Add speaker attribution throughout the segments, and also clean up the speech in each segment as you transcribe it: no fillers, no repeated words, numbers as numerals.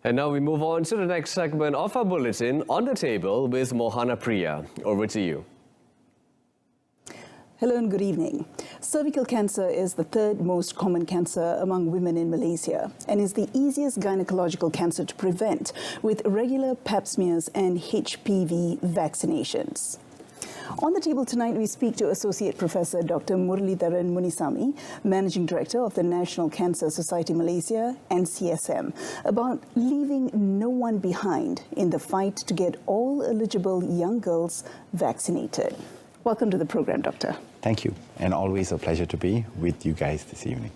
Speaker 1: And now we move on to the next segment of our bulletin, On the Table with Mohana Priya. Over to you.
Speaker 2: Hello and good evening. Cervical cancer is the third most common cancer among women in Malaysia and is the easiest gynecological cancer to prevent with regular pap smears and HPV vaccinations. On the table tonight, we speak to Associate Professor Dr. Muralidharan Munisamy, Managing Director of the National Cancer Society Malaysia, NCSM, about leaving no one behind in the fight to get all eligible young girls vaccinated. Welcome to the program, Doctor.
Speaker 3: Thank you, and always a pleasure to be with you guys this evening.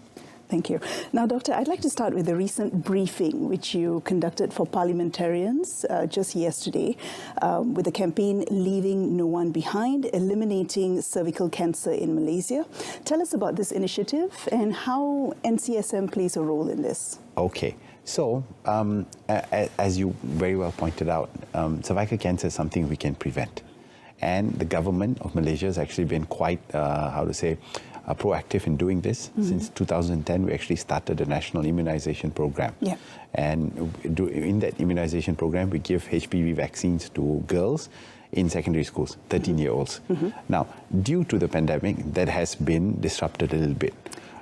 Speaker 2: Thank you. Now, Doctor, I'd like to start with a recent briefing which you conducted for parliamentarians just yesterday with the campaign Leaving No One Behind, Eliminating Cervical Cancer in Malaysia. Tell us about this initiative and how NCSM plays a role in this.
Speaker 3: Okay, so as you very well pointed out, cervical cancer is something we can prevent. And the government of Malaysia has actually been quite, proactive in doing this. Since 2010, we actually started a national immunization program.
Speaker 2: Yeah.
Speaker 3: And in that immunization program, we give HPV vaccines to girls in secondary schools, 13-year-olds. Now, due to the pandemic, that has been disrupted a little bit.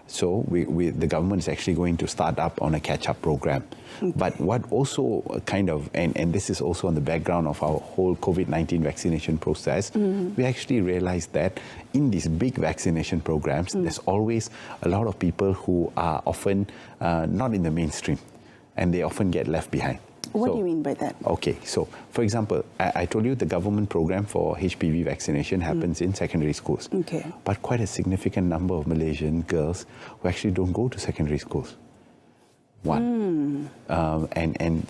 Speaker 3: So the government is actually going to start up on a catch-up program. Okay. But what also and this is also on the background of our whole COVID-19 vaccination process, we actually realized that in these big vaccination programs, there's always a lot of people who are often not in the mainstream, and they often get left behind.
Speaker 2: What do you mean by that?
Speaker 3: Okay, so for example, I told you the government program for HPV vaccination happens in secondary schools.
Speaker 2: Okay.
Speaker 3: But quite a significant number of Malaysian girls who actually don't go to secondary schools. And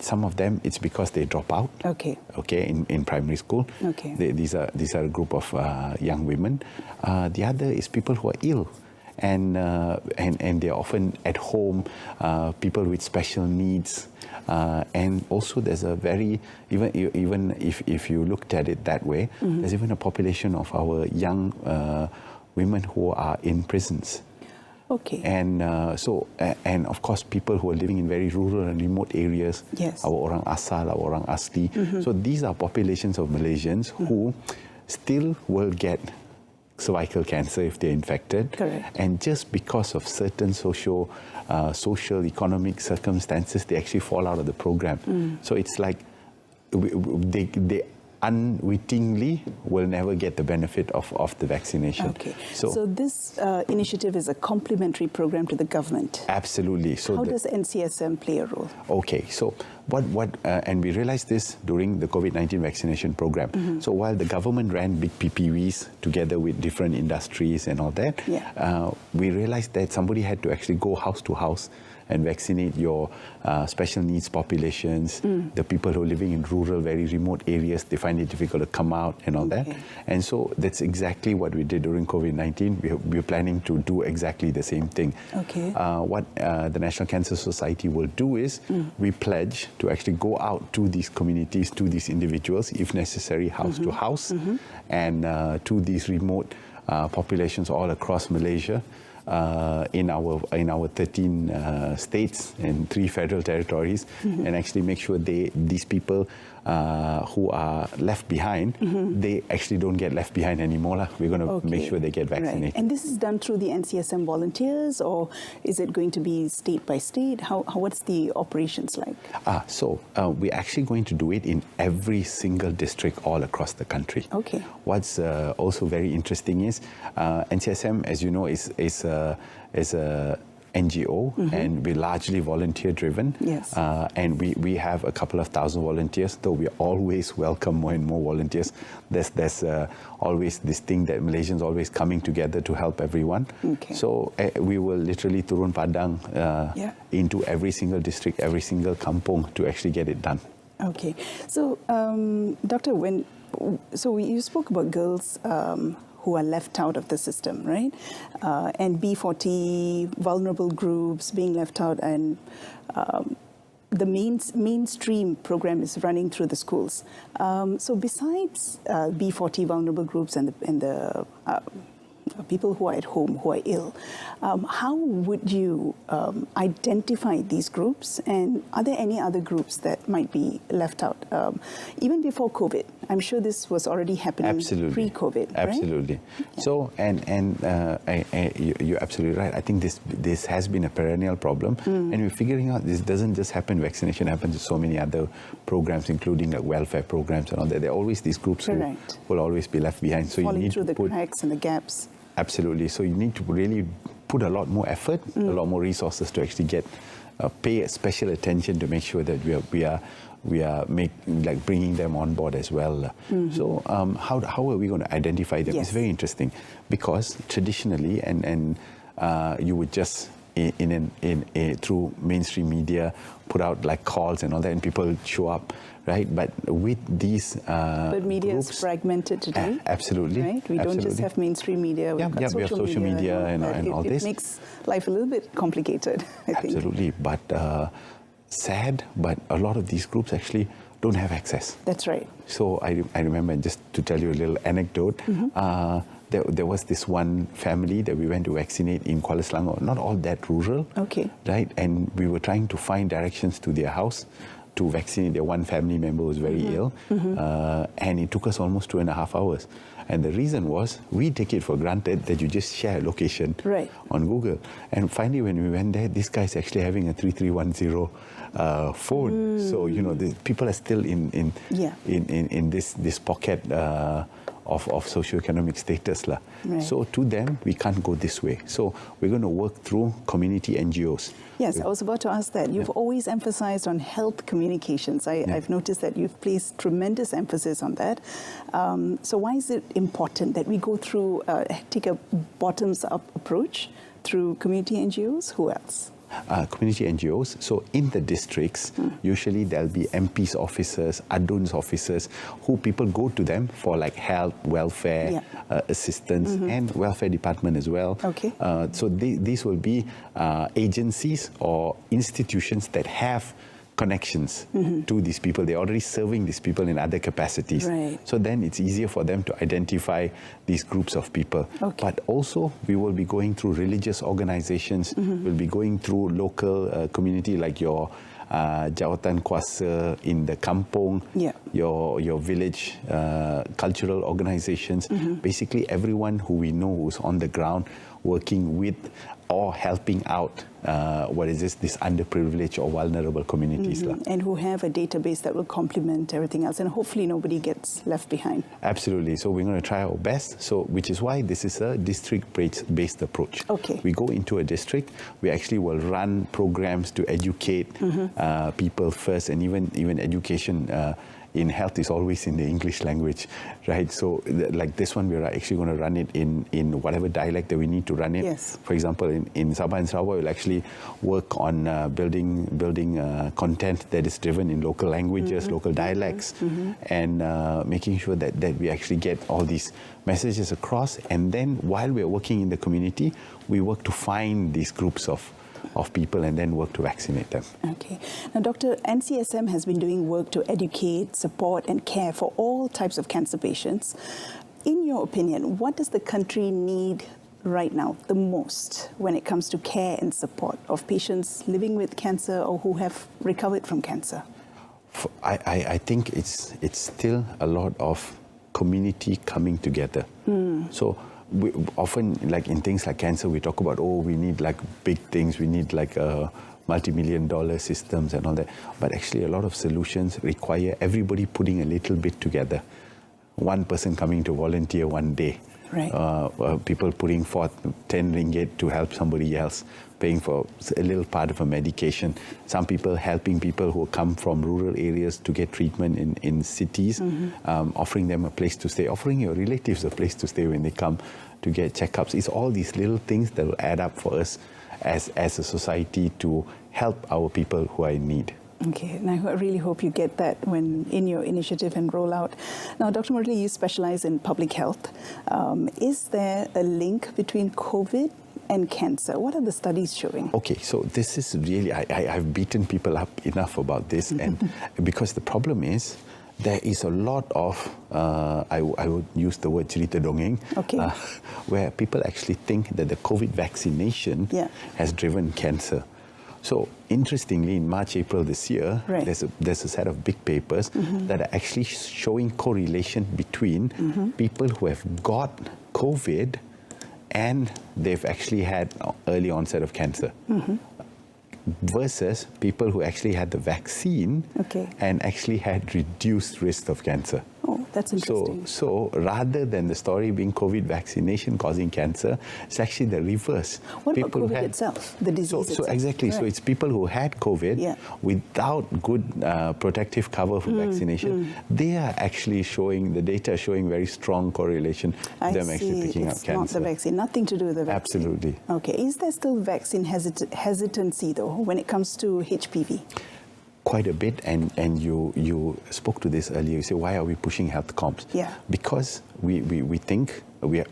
Speaker 3: some of them, it's because they drop out.
Speaker 2: Okay.
Speaker 3: Okay, in primary school.
Speaker 2: Okay.
Speaker 3: These are a group of young women. The other is people who are ill. And they're often at home, people with special needs. And also there's a very, even if you looked at it that way, there's even a population of our young women who are in prisons.
Speaker 2: Okay.
Speaker 3: And and of course people who are living in very rural and remote areas,
Speaker 2: yes.
Speaker 3: Our orang asal, our orang asli. So these are populations of Malaysians who still will get cervical cancer if they're infected.
Speaker 2: Correct.
Speaker 3: And just because of certain social, economic circumstances, they actually fall out of the program. So it's like they unwittingly will never get the benefit of the vaccination.
Speaker 2: Okay. So this initiative is a complementary program to the government.
Speaker 3: Absolutely. So
Speaker 2: how does NCSM play a role?
Speaker 3: Okay. So and we realized this during the COVID-19 vaccination program. So while the government ran big PPVs together with different industries and all that, we realized that somebody had to actually go house to house and vaccinate your special needs populations, the people who are living in rural, very remote areas, they find it difficult to come out and all that. And so that's exactly what we did during COVID-19. We're planning to do exactly the same thing.
Speaker 2: Okay.
Speaker 3: What the National Cancer Society will do is we pledge to actually go out to these communities, to these individuals, if necessary, house to house, and to these remote populations all across Malaysia. In our 13 states and 3 federal territories, and actually make sure these people who are left behind, they actually don't get left behind anymore. We're going to make sure they get vaccinated.
Speaker 2: Right. And this is done through the NCSM volunteers, or is it going to be state by state? What's the operations like?
Speaker 3: So we're actually going to do it in every single district all across the country.
Speaker 2: Okay.
Speaker 3: What's also very interesting is NCSM, as you know, is a NGO, and we're largely volunteer driven.
Speaker 2: Yes.
Speaker 3: And we have a couple of thousand volunteers, though we always welcome more and more volunteers. There's always this thing that Malaysians always coming together to help everyone.
Speaker 2: Okay.
Speaker 3: So we will literally turun padang into every single district, every single kampung to actually get it done.
Speaker 2: Okay. So, Doctor, you spoke about girls who are left out of the system, right? And B40, vulnerable groups being left out, and the mainstream program is running through the schools. So besides B40 vulnerable groups and the people who are at home, who are ill. How would you identify these groups, and are there any other groups that might be left out? Even before COVID, I'm sure this was already happening pre-COVID,
Speaker 3: Absolutely.
Speaker 2: Right? Yeah.
Speaker 3: So, you're absolutely right. I think this has been a perennial problem, and we're figuring out this doesn't just happen. Vaccination happens to so many other programs, including like welfare programs and all that. There are always these groups who will always be left behind. So
Speaker 2: falling
Speaker 3: you need
Speaker 2: through
Speaker 3: to
Speaker 2: the cracks and the gaps.
Speaker 3: Absolutely. So you need to really put a lot more effort, a lot more resources to actually pay special attention to make sure that we are bringing them on board as well. So how are we going to identify them?
Speaker 2: Yes.
Speaker 3: It's very interesting because traditionally, and you would just through mainstream media put out like calls and all that, and people show up, right? But with these
Speaker 2: but media
Speaker 3: groups,
Speaker 2: is fragmented today.
Speaker 3: Absolutely.
Speaker 2: Right? We don't just have mainstream media.
Speaker 3: We have social media and all this.
Speaker 2: It makes life a little bit complicated, I think.
Speaker 3: Absolutely. But sad, but a lot of these groups actually don't have access.
Speaker 2: That's right.
Speaker 3: So I remember, just to tell you a little anecdote, there was this one family that we went to vaccinate in Kuala Selangor, not all that rural, right? And we were trying to find directions to their house to vaccinate their one family member who was very ill, and it took us almost 2.5 hours. And the reason was, we take it for granted that you just share a location on Google. And finally, when we went there, this guy's actually having a 3310 phone. So, you know, the people are still in this pocket of socioeconomic status. Right. So to them, we can't go this way. So we're going to work through community NGOs.
Speaker 2: Yes, I was about to ask that. You've always emphasized on health communications. I've noticed that you've placed tremendous emphasis on that. So why is it important that we go through, take a bottoms-up approach through community NGOs? Who else?
Speaker 3: Community NGOs. So in the districts, usually there'll be MPs officers, ADUN's officers, who people go to them for like health, welfare, assistance, and welfare department as well. So these will be agencies or institutions that have connections to these people. They're already serving these people in other capacities. Right. So then it's easier for them to identify these groups of people. But also we will be going through religious organizations, we'll be going through local community like your Jawatan Kuasa in the kampong, your village cultural organizations, basically everyone who we know who's on the ground working with or helping out this underprivileged or vulnerable communities.
Speaker 2: And who have a database that will complement everything else, and hopefully nobody gets left behind.
Speaker 3: Absolutely. So we're going to try our best. So which is why this is a district-based approach. We go into a district, we actually will run programs to educate people first, and even education in health is always in the English language, right? So like this one, we're actually going to run it in whatever dialect that we need to run it. For example, in Sabah and Sarawak, we'll actually work on building content that is driven in local languages, local dialects, and making sure that we actually get all these messages across. And then while we're working in the community, we work to find these groups of people and then work to vaccinate them.
Speaker 2: Now, Doctor, NCSM has been doing work to educate, support and care for all types of cancer patients. In your opinion, what does the country need right now the most when it comes to care and support of patients living with cancer or who have recovered from cancer?
Speaker 3: I think it's still a lot of community coming together. So we often, like in things like cancer, we talk about, we need like big things, we need like multi-million-dollar systems and all that. But actually a lot of solutions require everybody putting a little bit together. One person coming to volunteer one day. People putting forth 10 ringgit to help somebody else, paying for a little part of a medication. Some people helping people who come from rural areas to get treatment in cities, offering them a place to stay, offering your relatives a place to stay when they come to get checkups. It's all these little things that will add up for us as a society to help our people who are in need.
Speaker 2: And I really hope you get that when in your initiative and rollout. Now, Dr. Murali, you specialize in public health. Is there a link between COVID and cancer? What are the studies showing?
Speaker 3: So this is really, I've beaten people up enough about this, and because the problem is, there is a lot of, I would use the word cerita dongeng,
Speaker 2: Okay.
Speaker 3: where people actually think that the COVID vaccination has driven cancer. So interestingly, in March, April this year,
Speaker 2: Right.
Speaker 3: there's a set of big papers that are actually showing correlation between people who have got COVID and they've actually had early onset of cancer. Versus people who actually had the vaccine and actually had reduced risk of cancer.
Speaker 2: Oh, that's interesting.
Speaker 3: So rather than the story being COVID vaccination causing cancer, it's actually the reverse.
Speaker 2: What
Speaker 3: people
Speaker 2: about COVID itself, the disease itself?
Speaker 3: Exactly.
Speaker 2: Right.
Speaker 3: So it's people who had COVID without good protective cover for vaccination. They are actually showing, the data are showing very strong correlation to them actually picking up cancer.
Speaker 2: It's not the vaccine, nothing to do with the vaccine.
Speaker 3: Absolutely.
Speaker 2: Okay. Is there still vaccine hesitancy, though, when it comes to HPV?
Speaker 3: Quite a bit, and you spoke to this earlier. You say, why are we pushing health comps?
Speaker 2: Yeah.
Speaker 3: Because we think,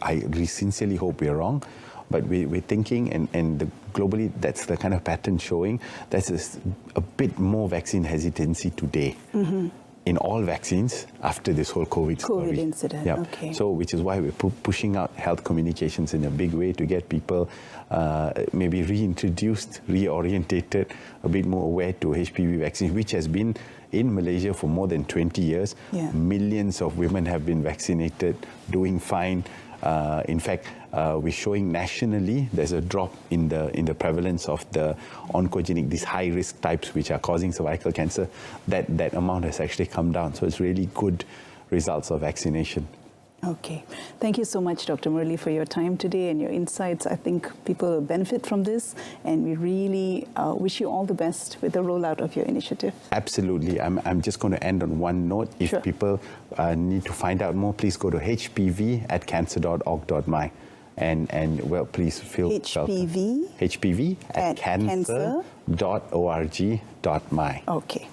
Speaker 3: I sincerely hope we're wrong, but we're thinking, and globally that's the kind of pattern showing, there's a bit more vaccine hesitancy today. In all vaccines after this whole COVID story.
Speaker 2: incident, okay.
Speaker 3: So, which is why we're pushing out health communications in a big way to get people maybe reintroduced, reorientated, a bit more aware to HPV vaccine, which has been in Malaysia for more than 20 years. Millions of women have been vaccinated, doing fine. In fact, we're showing nationally there's a drop in the prevalence of the oncogenic, these high-risk types which are causing cervical cancer. That amount has actually come down. So it's really good results of vaccination.
Speaker 2: Okay. Thank you so much, Dr. Murali, for your time today and your insights. I think people will benefit from this, and we really wish you all the best with the rollout of your initiative.
Speaker 3: Absolutely. I'm just going to end on one note. If people need to find out more, please go to hpv@cancer.org.my. And well, please feel
Speaker 2: HPV?
Speaker 3: hpv@cancer.org.my.
Speaker 2: Okay.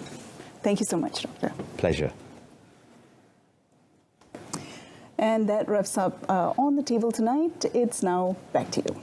Speaker 2: Thank you so much, Doctor.
Speaker 3: Pleasure.
Speaker 2: And that wraps up On the Table tonight. It's now back to you.